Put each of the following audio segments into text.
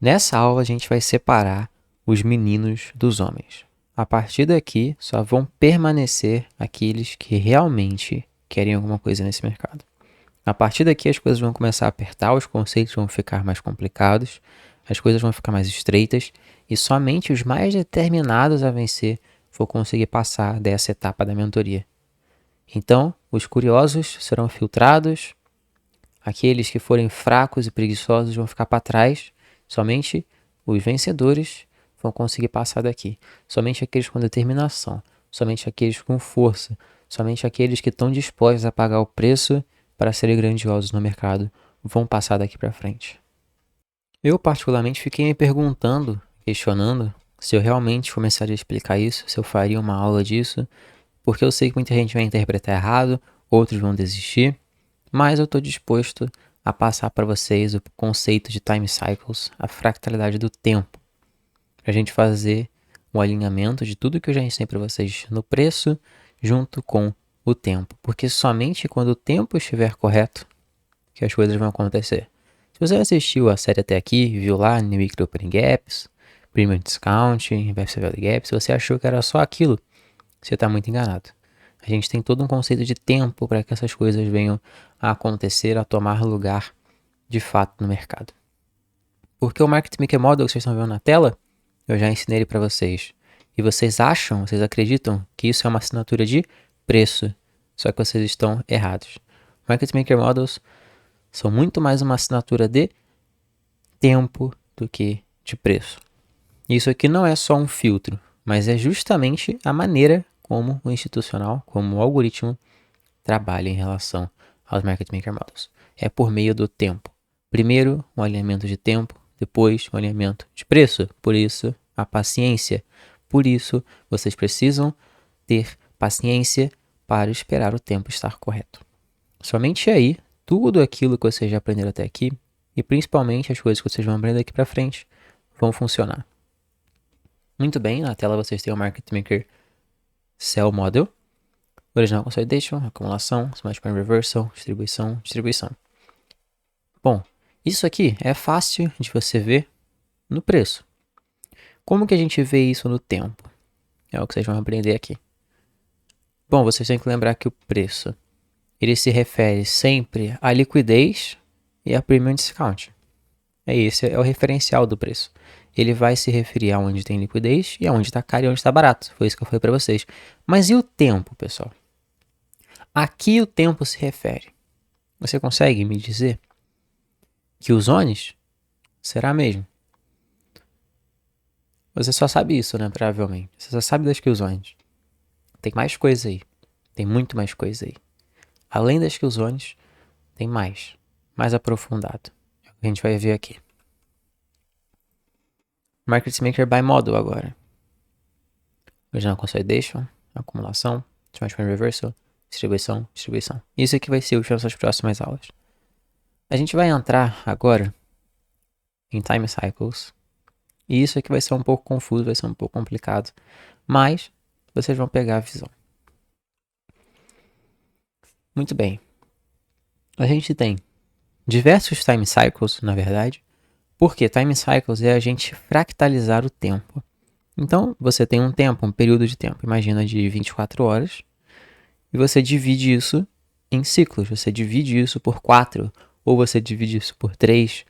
Nessa aula a gente vai separar os meninos dos homens. A partir daqui só vão permanecer aqueles que realmente querem alguma coisa nesse mercado. A partir daqui as coisas vão começar a apertar, os conceitos vão ficar mais complicados, as coisas vão ficar mais estreitas e somente os mais determinados a vencer vão conseguir passar dessa etapa da mentoria. Então, os curiosos serão filtrados, aqueles que forem fracos e preguiçosos vão ficar para trás, somente os vencedores vão conseguir passar daqui. Somente aqueles com determinação, somente aqueles com força, somente aqueles que estão dispostos a pagar o preço para serem grandiosos no mercado vão passar daqui para frente. Eu particularmente fiquei me perguntando, questionando, se eu realmente começaria a explicar isso, se eu faria uma aula disso, porque eu sei que muita gente vai interpretar errado, outros vão desistir, mas eu estou disposto a passar para vocês o conceito de time cycles, a fractalidade do tempo, para a gente fazer um alinhamento de tudo que eu já ensinei para vocês no preço, junto com o tempo, porque somente quando o tempo estiver correto que as coisas vão acontecer. Se você assistiu a série até aqui, viu lá New Weekly Opening Gaps, Premium Discount, Inverse Value Gap, se você achou que era só aquilo, você está muito enganado. A gente tem todo um conceito de tempo para que essas coisas venham a acontecer, a tomar lugar de fato no mercado. Porque o Market Maker Model que vocês estão vendo na tela, eu já ensinei ele para vocês. E vocês acham, vocês acreditam que isso é uma assinatura de preço. Só que vocês estão errados. Market Maker Models são muito mais uma assinatura de tempo do que de preço. Isso aqui não é só um filtro, mas é justamente a maneira como o institucional, como o algoritmo, trabalha em relação aos Market Maker Models. É por meio do tempo. Primeiro, um alinhamento de tempo, depois, um alinhamento de preço. Por isso, a paciência. Por isso, vocês precisam ter paciência para esperar o tempo estar correto. Somente aí, tudo aquilo que vocês já aprenderam até aqui, e principalmente as coisas que vocês vão aprender daqui para frente, vão funcionar. Muito bem, na tela vocês têm o Market Maker Cell Model, Original Consolidation, acumulação, Smash Point Reversal, distribuição. Bom, isso aqui é fácil de você ver no preço. Como que a gente vê isso no tempo? É o que vocês vão aprender aqui. Bom, vocês têm que lembrar que o preço, ele se refere sempre à liquidez e a premium discount. Esse é o referencial do preço. Ele vai se referir aonde tem liquidez e aonde está caro e onde está barato. Foi isso que eu falei para vocês. Mas e o tempo, pessoal? Aqui o tempo se refere. Você consegue me dizer que os zones será mesmo? Você só sabe isso, né? Provavelmente. Você só sabe das killzones. Tem mais coisa aí. Tem muito mais coisa aí. Além das killzones, tem mais. Mais aprofundado. É o que a gente vai ver aqui. Market Maker by Model agora. Original Consolidation, acumulação, Smash Point Reversal, distribuição. Isso aqui vai ser útil nas nossas próximas aulas. A gente vai entrar agora em Time Cycles. E isso aqui vai ser um pouco confuso, vai ser um pouco complicado. Mas vocês vão pegar a visão. Muito bem. A gente tem diversos Time Cycles, na verdade. Porque Time Cycles é a gente fractalizar o tempo. Então, você tem um tempo, um período de tempo, imagina de 24 horas, e você divide isso em ciclos. Você divide isso por 4, ou você divide isso por 3,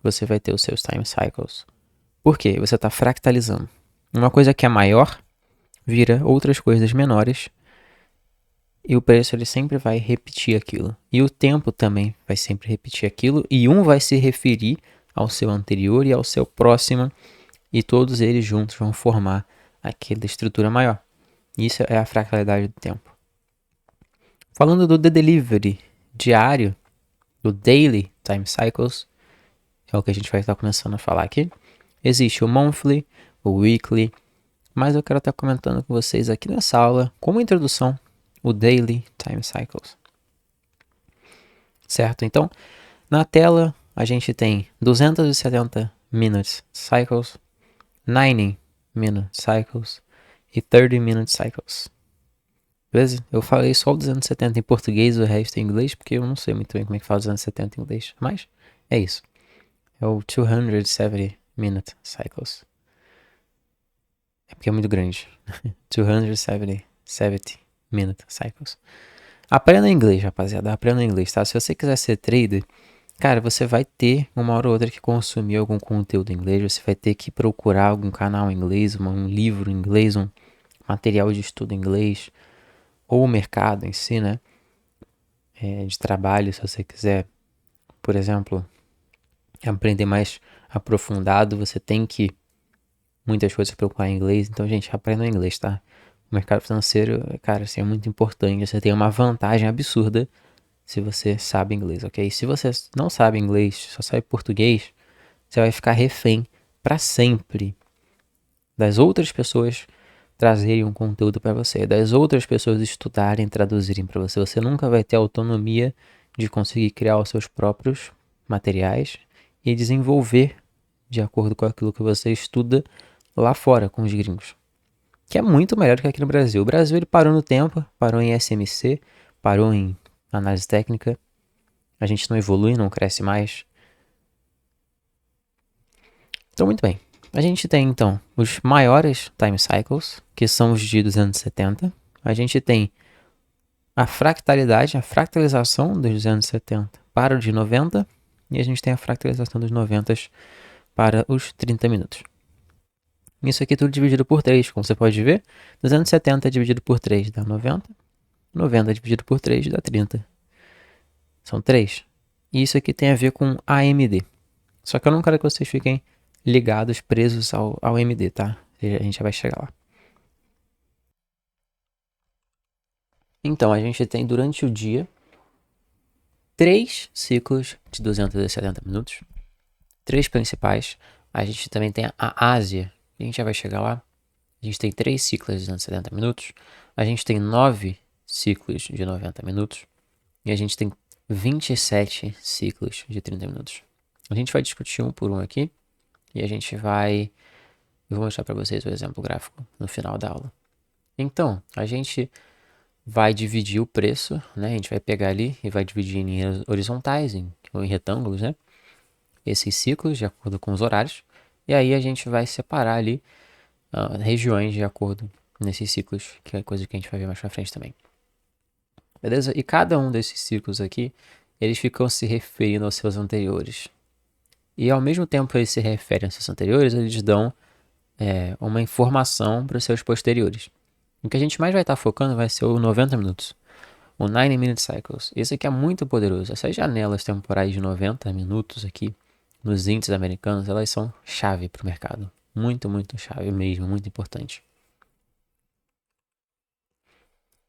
você vai ter os seus time cycles. Por quê? Você está fractalizando. Uma coisa que é maior vira outras coisas menores, e o preço ele sempre vai repetir aquilo. E o tempo também vai sempre repetir aquilo, e um vai se referir ao seu anterior e ao seu próximo, e todos eles juntos vão formar aquela estrutura maior. Isso é a fractalidade do tempo. Falando do The Delivery diário, do Daily Time Cycles, é o que a gente vai estar começando a falar aqui. Existe o Monthly, o Weekly, mas eu quero estar comentando com vocês aqui nessa aula, como introdução, o Daily Time Cycles. Certo? Então, na tela a gente tem 270 Minutes Cycles, 90 Minute Cycles e 30 Minute Cycles. Beleza? Eu falei só o 270 em português, o resto em inglês, porque eu não sei muito bem como é que fala 270 em inglês, mas é isso. É o 270 Minute Cycles. É porque é muito grande. 270 Minute Cycles. Aprenda inglês, rapaziada. Aprenda inglês, tá? Se você quiser ser trader, cara, você vai ter uma hora ou outra que consumir algum conteúdo em inglês. Você vai ter que procurar algum canal em inglês, um livro em inglês, um material de estudo em inglês. Ou o mercado em si, né? De trabalho, se você quiser, por exemplo, aprender mais aprofundado, você tem que muitas coisas procurar em inglês. Então, gente, aprenda inglês, tá? O mercado financeiro, cara, assim, é muito importante. Você tem uma vantagem absurda se você sabe inglês, ok? Se você não sabe inglês, só sabe português, você vai ficar refém para sempre das outras pessoas trazerem um conteúdo para você, das outras pessoas estudarem, traduzirem para você. Você nunca vai ter autonomia de conseguir criar os seus próprios materiais e desenvolver de acordo com aquilo que você estuda lá fora com os gringos, que é muito melhor do que aqui no Brasil. O Brasil ele parou no tempo, parou em SMC, parou em análise técnica. A gente não evolui, não cresce mais. Então, muito bem. A gente tem, então, os maiores time cycles, que são os de 270. A gente tem a fractalidade, a fractalização dos 270 para o de 90. E a gente tem a fractalização dos 90 para os 30 minutos. Isso aqui tudo dividido por 3, como você pode ver. 270 dividido por 3 dá 90. 90 dividido por 3 dá 30. São 3. E isso aqui tem a ver com AMD. Só que eu não quero que vocês fiquem ligados, presos ao AMD, tá? A gente já vai chegar lá. Então, a gente tem durante o dia 3 ciclos de 270 minutos. 3 principais. A gente também tem a Ásia. A gente já vai chegar lá. A gente tem 3 ciclos de 270 minutos. A gente tem 9 ciclos de 90 minutos. E a gente tem 27 ciclos de 30 minutos. A gente vai discutir um por um aqui. E a gente vai... Eu vou mostrar para vocês o exemplo gráfico no final da aula. Então, a gente vai dividir o preço, né? A gente vai pegar ali e vai dividir em linhas horizontais, ou em retângulos, né? Esses ciclos de acordo com os horários. E aí a gente vai separar ali regiões de acordo nesses ciclos, que é coisa que a gente vai ver mais pra frente também. Beleza? E cada um desses ciclos aqui, eles ficam se referindo aos seus anteriores. E ao mesmo tempo que eles se referem aos seus anteriores, eles dão uma informação para os seus posteriores. O que a gente mais vai estar focando vai ser o 90 minutos. O 90 Minute Cycles. Esse aqui é muito poderoso. Essas janelas temporais de 90 minutos aqui, nos índices americanos, elas são chave para o mercado. Muito, muito chave mesmo, muito importante.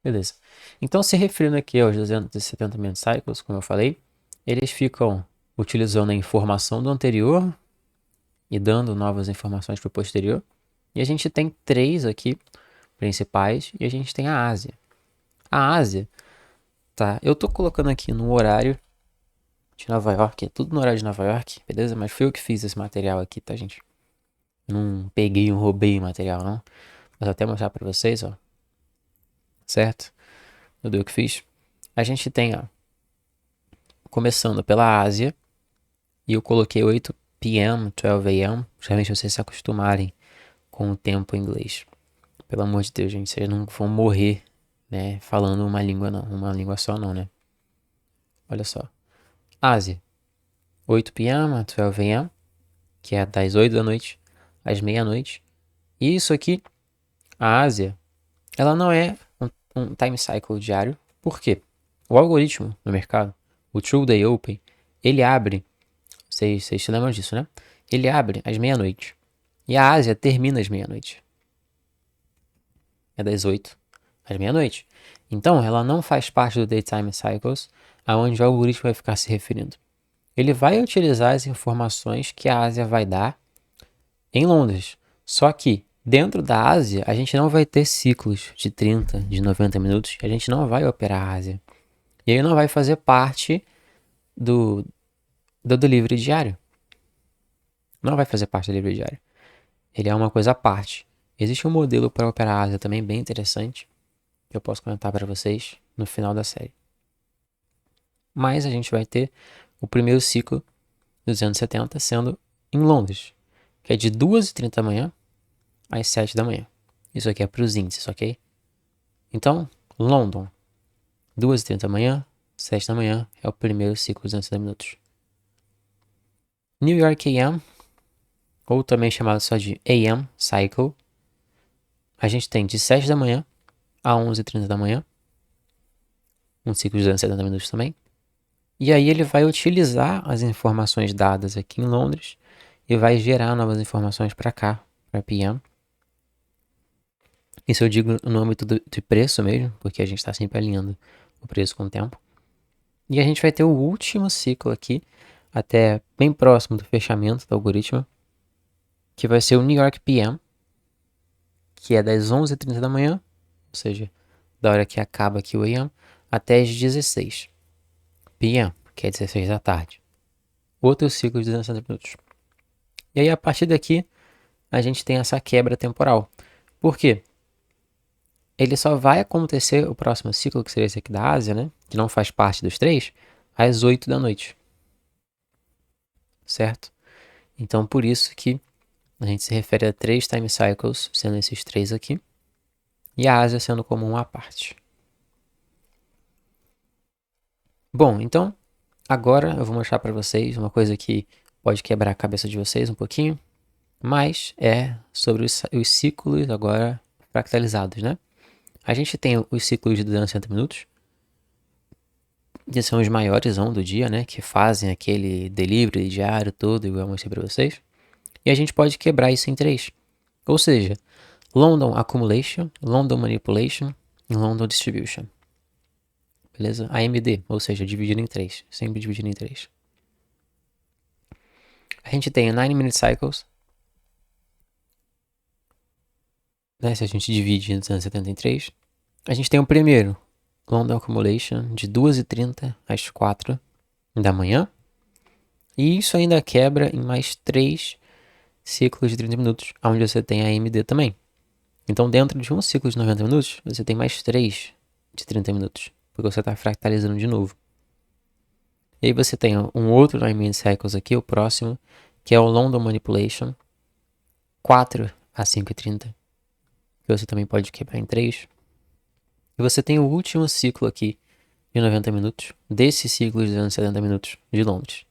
Beleza. Então, se referindo aqui aos 270 Minute Cycles, como eu falei, eles ficam utilizando a informação do anterior e dando novas informações para o posterior. E a gente tem 3 aqui principais e a gente tem a Ásia. A Ásia, tá? Eu tô colocando aqui no horário de Nova York, é tudo no horário de Nova York, beleza? Mas foi eu que fiz esse material aqui, tá, gente? Não peguei, não roubei o material, não. Vou até mostrar pra vocês, ó. Certo? Eu dei o que fiz. A gente tem, ó, começando pela Ásia, e eu coloquei 8 p.m., 12 a.m., justamente vocês se acostumarem com o tempo em inglês. Pelo amor de Deus, gente, vocês não vão morrer, né, falando uma língua não, uma língua só não, né? Olha só. Ásia, 8 p.m., 12 a.m., que é das 8 da noite às meia-noite. E isso aqui, a Ásia, ela não é um time cycle diário. Por quê? O algoritmo no mercado, o True Day Open, ele abre, vocês se lembram disso, né? Ele abre às meia-noite. E a Ásia termina às meia-noite. É das 8 às meia-noite. Então, ela não faz parte do Daytime Cycles, aonde o algoritmo vai ficar se referindo. Ele vai utilizar as informações que a Ásia vai dar em Londres. Só que dentro da Ásia, a gente não vai ter ciclos de 30, de 90 minutos. A gente não vai operar a Ásia. E ele não vai fazer parte do delivery diário. Não vai fazer parte do delivery diário. Ele é uma coisa à parte. Existe um modelo para operar a Ásia também bem interessante, que eu posso comentar para vocês no final da série. Mas a gente vai ter o primeiro ciclo 270 sendo em Londres, que é de 2h30 da manhã às 7 da manhã. Isso aqui é para os índices, ok? Então, London, 2h30 da manhã, 7 da manhã, é o primeiro ciclo de 270 minutos. New York AM, ou também chamado só de AM Cycle, a gente tem de 7 da manhã a 11h30 da manhã, um ciclo de 270 minutos também. E aí ele vai utilizar as informações dadas aqui em Londres e vai gerar novas informações para cá, para PM. Isso eu digo no âmbito de preço mesmo, porque a gente está sempre alinhando o preço com o tempo. E a gente vai ter o último ciclo aqui, até bem próximo do fechamento do algoritmo, que vai ser o New York PM, que é das 11h30 da manhã, ou seja, da hora que acaba aqui o AM, até as 16 PM, que é 16 da tarde. Outro ciclo de 260 minutos. E aí, a partir daqui, a gente tem essa quebra temporal. Por quê? Ele só vai acontecer o próximo ciclo, que seria esse aqui da Ásia, né? Que não faz parte dos três, às 8 da noite. Certo? Então, por isso que a gente se refere a 3 time cycles, sendo esses 3 aqui. E a Ásia sendo como uma à parte. Bom, então, agora eu vou mostrar para vocês uma coisa que pode quebrar a cabeça de vocês um pouquinho. Mas é sobre os ciclos agora fractalizados, né? A gente tem os ciclos de 260 minutos, que são os maiores do dia, né? Que fazem aquele delivery diário todo, igual eu mostrei para vocês. E a gente pode quebrar isso em 3. Ou seja, London Accumulation, London Manipulation e London Distribution. Beleza? AMD, ou seja, dividido em 3. Sempre dividido em 3. A gente tem 9-minute cycles. Né, se a gente divide em 273, a gente tem o primeiro, London Accumulation, de 2h30 às 4 da manhã. E isso ainda quebra em mais 3 ciclos de 30 minutos, onde você tem a AMD também. Então, dentro de um ciclo de 90 minutos, você tem mais 3 de 30 minutos, porque você está fractalizando de novo. E aí você tem um outro 9-minute cycles aqui, o próximo, que é o London Manipulation, 4 a 5h30. Que você também pode quebrar em 3. E você tem o último ciclo aqui de 90 minutos, desse ciclo de 270 minutos de Londres,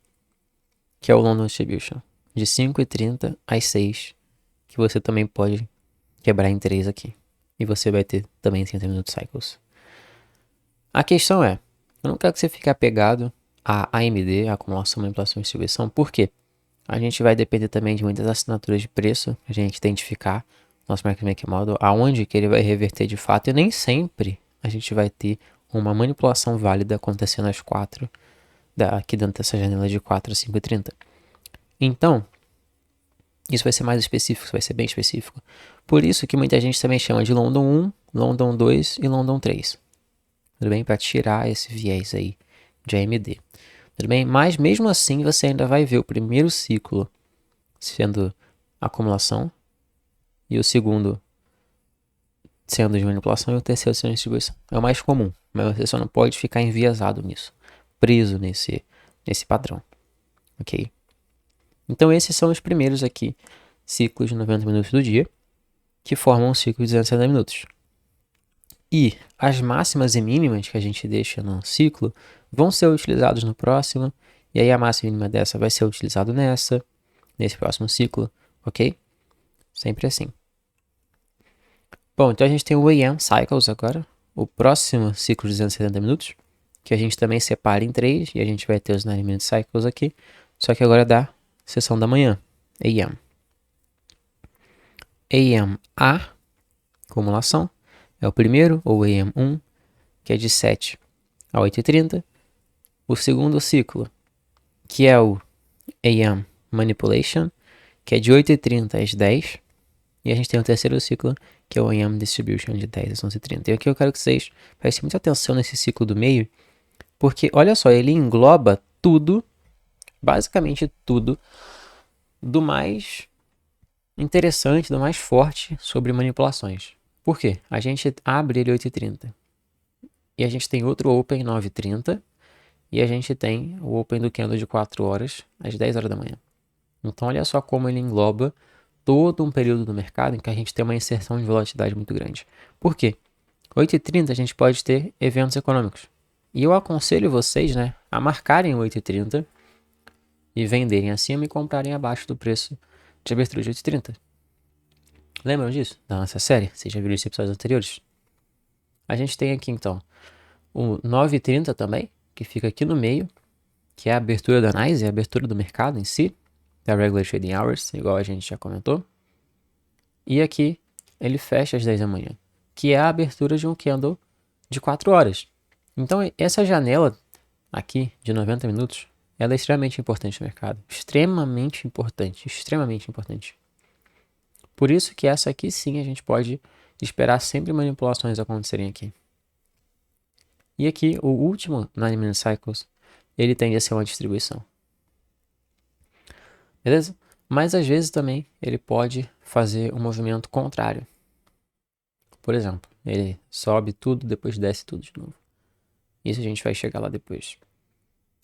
que é o London Distribution, de 5h30 às 6, que você também pode quebrar em 3 aqui. E você vai ter também 30 minutos cycles. A questão é, eu não quero que você fique apegado a AMD, a acumulação, manipulação e distribuição, porque a gente vai depender também de muitas assinaturas de preço, a gente identificar nosso market maker model, aonde que ele vai reverter de fato, e nem sempre a gente vai ter uma manipulação válida acontecendo às 4, aqui dentro dessa janela de 4 a 5h30. Então, isso vai ser mais específico, isso vai ser bem específico. Por isso que muita gente também chama de London 1, London 2 e London 3. Tudo bem? Para tirar esse viés aí de AMD. Tudo bem? Mas mesmo assim você ainda vai ver o primeiro ciclo sendo acumulação, e o segundo sendo de manipulação e o terceiro sendo de distribuição. É o mais comum, mas você só não pode ficar enviesado nisso, preso nesse padrão, ok? Então esses são os primeiros aqui ciclos de 90 minutos do dia, que formam um ciclo de 260 minutos. E as máximas e mínimas que a gente deixa no ciclo vão ser utilizados no próximo, e aí a máxima e mínima dessa vai ser utilizado nesse próximo ciclo, ok? Sempre assim. Bom, então a gente tem o AM Cycles agora, o próximo ciclo de 270 minutos, que a gente também separa em 3, e a gente vai ter os 9-minute cycles aqui, só que agora é da sessão da manhã, AM. AM-A, acumulação, é o primeiro, ou AM1, que é de 7 a 8h30. O segundo ciclo, que é o AM Manipulation, que é de 8h30 às 10. E a gente tem o terceiro ciclo, que é o AM Distribution, de 10 às 11h30. E aqui eu quero que vocês prestem muita atenção nesse ciclo do meio, porque, olha só, ele engloba tudo, basicamente tudo, do mais interessante, do mais forte sobre manipulações. Por quê? A gente abre ele 8h30. E a gente tem outro Open 9h30 E a gente tem o Open do candle de 4 horas às 10 horas da manhã. Então olha só como ele engloba todo um período do mercado em que a gente tem uma inserção de volatilidade muito grande. Por quê? 8h30 a gente pode ter eventos econômicos. E eu aconselho vocês, né, a marcarem o 8h30 e venderem acima e comprarem abaixo do preço de abertura de 8h30. Lembram disso? Da nossa série? Vocês já viram os episódios anteriores? A gente tem aqui então o 9h30 também, que fica aqui no meio, que é a abertura da NYSE, a abertura do mercado em si, da Regular Trading Hours, igual a gente já comentou. E aqui ele fecha às 10 da manhã, que é a abertura de um candle de 4 horas. Então essa janela aqui de 90 minutos, ela é extremamente importante no mercado. Extremamente importante, extremamente importante. Por isso que essa aqui sim a gente pode esperar sempre manipulações acontecerem aqui. E aqui o último 9-minute cycles, ele tende a ser uma distribuição. Beleza? Mas às vezes também ele pode fazer um movimento contrário. Por exemplo, ele sobe tudo, depois desce tudo de novo. Isso a gente vai chegar lá depois.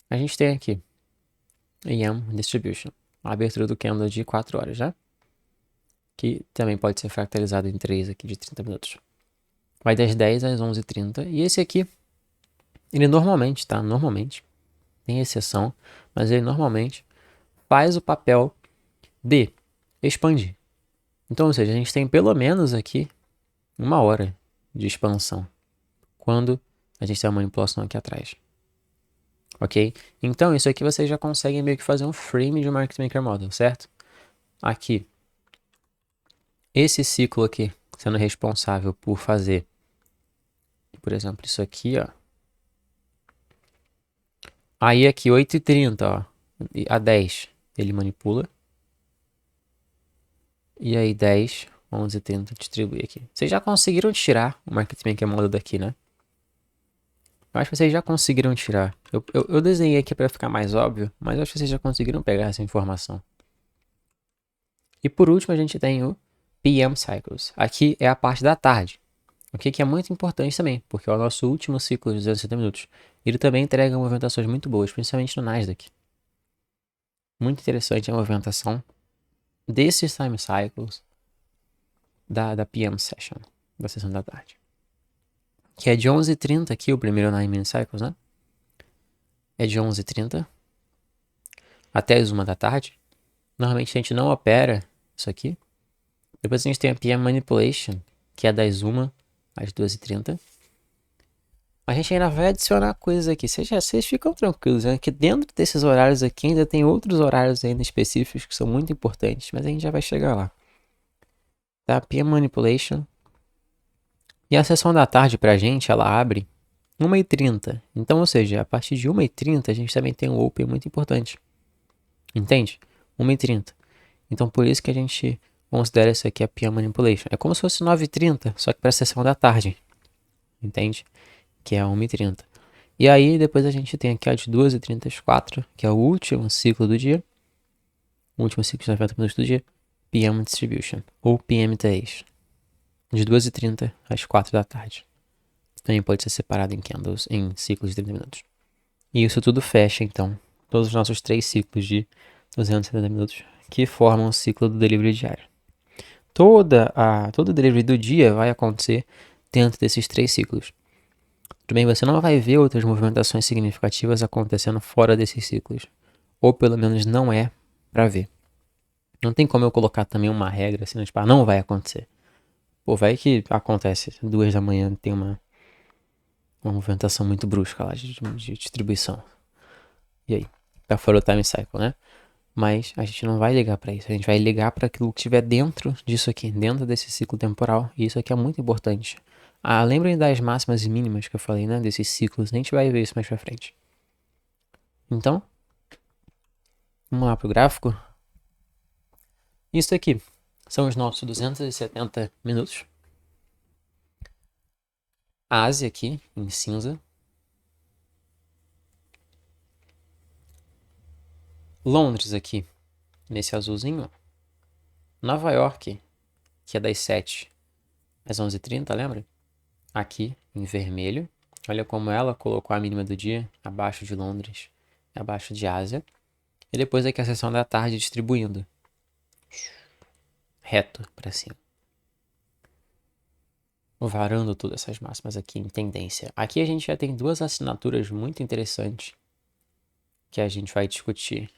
A gente tem aqui EM Distribution, a abertura do candle de 4 horas, né? Que também pode ser fractalizado em 3 aqui de 30 minutos. Vai das 10 às 11h30. E esse aqui, ele normalmente, tá? Normalmente, tem exceção, mas ele normalmente faz o papel de expandir. Então, ou seja, a gente tem pelo menos aqui 1 hora de expansão quando a gente tem uma manipulação aqui atrás. Ok? Então, isso aqui vocês já conseguem meio que fazer um frame de Market Maker Model, certo? Aqui, esse ciclo aqui, sendo responsável por fazer, por exemplo, isso aqui, ó. Aí aqui, 8h30, ó, a 10, ele manipula. E aí, 10, 11h30, distribui aqui. Vocês já conseguiram tirar o Market Maker Model daqui, né? Eu acho que vocês já conseguiram tirar. Eu desenhei aqui para ficar mais óbvio, mas eu acho que vocês já conseguiram pegar essa informação. E por último, a gente tem o PM Cycles. Aqui é a parte da tarde. O que é muito importante também, porque é o nosso último ciclo de 260 minutos. Ele também entrega movimentações muito boas, principalmente no Nasdaq. Muito interessante a movimentação desses time cycles da PM Session, da sessão da tarde. Que é de 11h30 aqui, o primeiro 9-minute cycles, né? É de 11h30 até as 1 da tarde. Normalmente a gente não opera isso aqui. Depois a gente tem a PM Manipulation, que é das 1 às 2h30. A gente ainda vai adicionar coisas aqui. Vocês ficam tranquilos, né? Que dentro desses horários aqui ainda tem outros horários ainda específicos que são muito importantes, mas a gente já vai chegar lá. Tá? PM Manipulation. E a sessão da tarde pra gente, ela abre 1h30. Então, ou seja, a partir de 1h30 a gente também tem um Open muito importante. Entende? 1h30. Então, por isso que a gente considera isso aqui a PM Manipulation. É como se fosse 9h30, só que para a sessão da tarde. Entende? Que é 1h30. E aí, depois a gente tem aqui a de 2h30 às 4, que é o último ciclo do dia. O último ciclo de 90 minutos do dia. PM Distribution, ou PM3. De 2h30 às 4 da tarde. Também pode ser separado em candles, em ciclos de 30 minutos. E isso tudo fecha, então, todos os nossos 3 ciclos de 270 minutos, que formam o ciclo do delivery diário. Todo o delivery do dia vai acontecer dentro desses 3 ciclos. Também você não vai ver outras movimentações significativas acontecendo fora desses ciclos. Ou pelo menos não é para ver. Não tem como eu colocar também uma regra assim, tipo, não vai acontecer. Pô, vai que acontece. 2 da manhã tem uma movimentação muito brusca lá de distribuição. E aí? Tá fora o time cycle, né? Mas a gente não vai ligar para isso. A gente vai ligar para aquilo que estiver dentro disso aqui, dentro desse ciclo temporal. E isso aqui é muito importante. Lembrem das máximas e mínimas que eu falei, né? Desses ciclos. A gente vai ver isso mais pra frente. Então, vamos lá pro gráfico. Isso aqui são os nossos 270 minutos. A Ásia aqui, em cinza. Londres aqui, nesse azulzinho. Nova York, que é das 7 às 11h30, lembra? Aqui, em vermelho. Olha como ela colocou a mínima do dia abaixo de Londres, abaixo de Ásia. E depois aqui a sessão da tarde distribuindo reto para cima. Varando todas essas máximas aqui em tendência. Aqui a gente já tem duas assinaturas muito interessantes que a gente vai discutir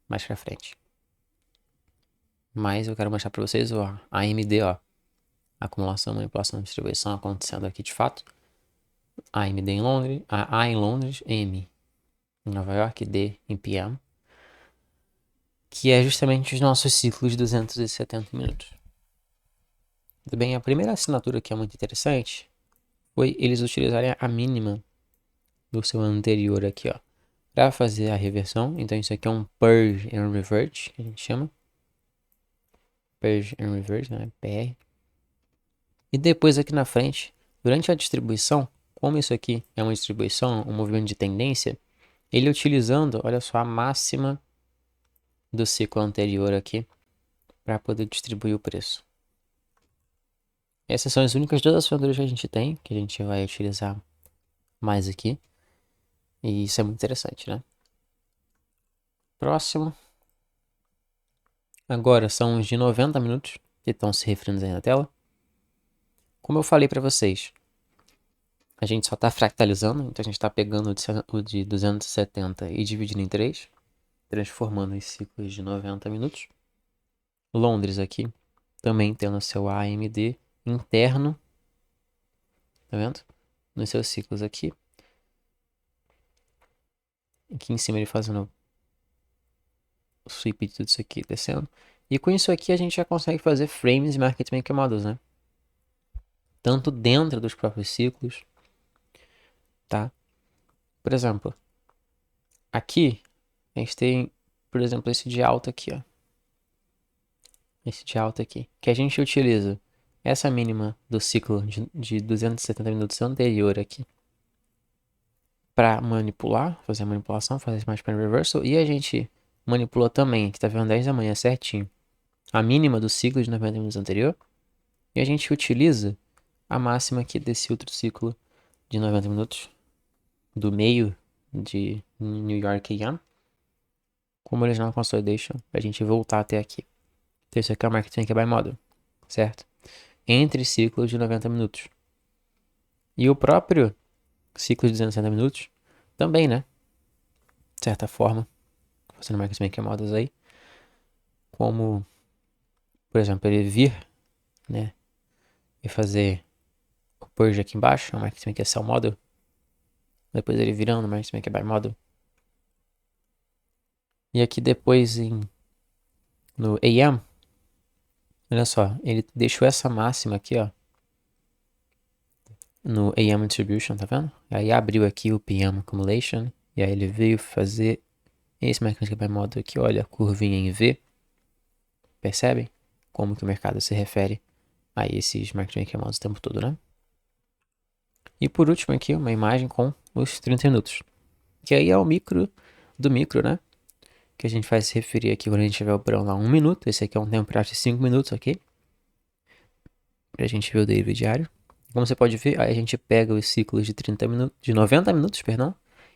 mais pra frente. Mas eu quero mostrar para vocês a AMD, ó. Acumulação, manipulação, distribuição acontecendo aqui de fato. AMD em Londres, A em Londres, M em Nova York, D em PM. Que é justamente os nossos ciclos de 270 minutos. Tudo bem, a primeira assinatura que é muito interessante foi eles utilizarem a mínima do seu anterior aqui, ó, para fazer a reversão. Então isso aqui é um Purge and Revert, que a gente chama. Purge and Revert, né? PR. E depois aqui na frente, durante a distribuição, como isso aqui é uma distribuição, um movimento de tendência, ele utilizando, olha só, a máxima do ciclo anterior aqui para poder distribuir o preço. Essas são as únicas duas assinaturas que a gente tem, que a gente vai utilizar mais aqui. E isso é muito interessante, né? Próximo. Agora são os de 90 minutos que estão se referindo aí na tela. Como eu falei para vocês, a gente só está fractalizando, então a gente está pegando o de 270 e dividindo em 3, transformando em ciclos de 90 minutos. Londres aqui, também tendo seu AMD interno, tá vendo? Nos seus ciclos aqui. Aqui em cima ele fazendo o sweep de tudo isso aqui, descendo. E com isso aqui a gente já consegue fazer frames e market maker models, né? Tanto dentro dos próprios ciclos, tá? Por exemplo, aqui a gente tem, por exemplo, esse de alta aqui, ó. Esse de alta aqui, que a gente utiliza essa mínima do ciclo de 270 minutos anterior aqui para manipular, fazer a manipulação, fazer mais para reversal, e a gente manipula também, que tá vendo 10 da manhã certinho, a mínima do ciclo de 90 minutos anterior, e a gente utiliza a máxima aqui desse outro ciclo de 90 minutos do meio de New York AM como original consolidation para a gente voltar até aqui. Então isso aqui é o market maker by model, certo? Entre ciclos de 90 minutos. E o próprio ciclo de 260 minutos também, né? De certa forma, fazendo market maker models aí, como, por exemplo, ele vir, né? E fazer o purge aqui embaixo, é o market maker sell model. Depois ele virando o market maker by model. E aqui depois no AM, olha só, ele deixou essa máxima aqui, ó, no AM Distribution, tá vendo? Aí abriu aqui o PM Accumulation, e aí ele veio fazer esse market maker by model aqui, olha, a curvinha em V. Percebem como que o mercado se refere a esses market maker models o tempo todo, né? E por último aqui, uma imagem com os 30 minutos. Que aí é o micro do micro, né? Que a gente vai se referir aqui quando a gente tiver o padrão lá 1 minuto. Esse aqui é um tempo prático de 5 minutos, ok? Pra gente ver o deriva diário. Como você pode ver, aí a gente pega os ciclos de 30 minutos, de 90 minutos, perdão,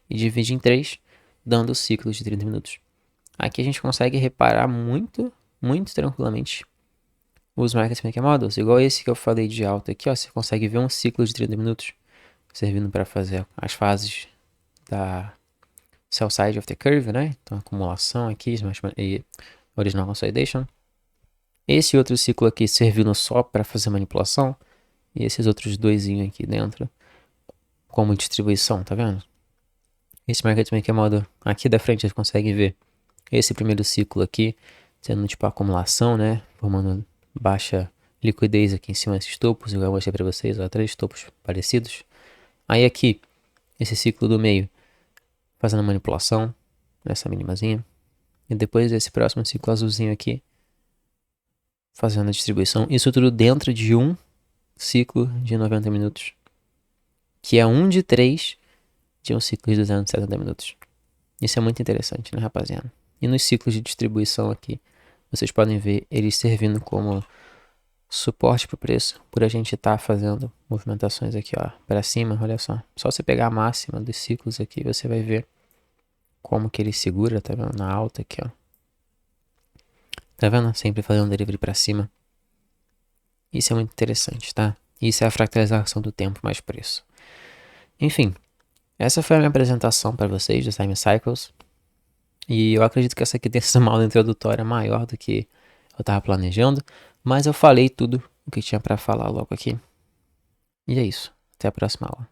e divide em 3, dando os ciclos de 30 minutos. Aqui a gente consegue reparar muito tranquilamente os market maker models, igual esse que eu falei de alta aqui, ó, você consegue ver um ciclo de 30 minutos servindo para fazer as fases da sell side of the curve, né? Então acumulação aqui e original consolidation. Esse outro ciclo aqui servindo só para fazer manipulação e esses outros dois aqui dentro como distribuição, tá vendo? Esse market maker model aqui da frente você consegue ver esse primeiro ciclo aqui sendo tipo acumulação, né? Formando baixa liquidez aqui em cima desses topos, igual eu mostrei para vocês, ó, 3 topos parecidos. Aí aqui, esse ciclo do meio, fazendo manipulação, nessa minimazinha. E depois esse próximo ciclo azulzinho aqui, fazendo a distribuição. Isso tudo dentro de um ciclo de 90 minutos, que é um de 3 de um ciclo de 270 minutos. Isso é muito interessante, né, rapaziada? E nos ciclos de distribuição aqui, vocês podem ver eles servindo como suporte para o preço por a gente estar fazendo movimentações aqui, ó, para cima, olha só. Só você pegar a máxima dos ciclos aqui, você vai ver como que ele segura, tá vendo? Na alta aqui, ó. Tá vendo? Sempre fazendo delivery para cima. Isso é muito interessante, tá? Isso é a fractalização do tempo mais preço. Enfim, essa foi a minha apresentação para vocês dos Time Cycles. E eu acredito que essa aqui tenha sido uma aula introdutória maior do que eu tava planejando. Mas eu falei tudo o que tinha para falar logo aqui. E é isso. Até a próxima aula.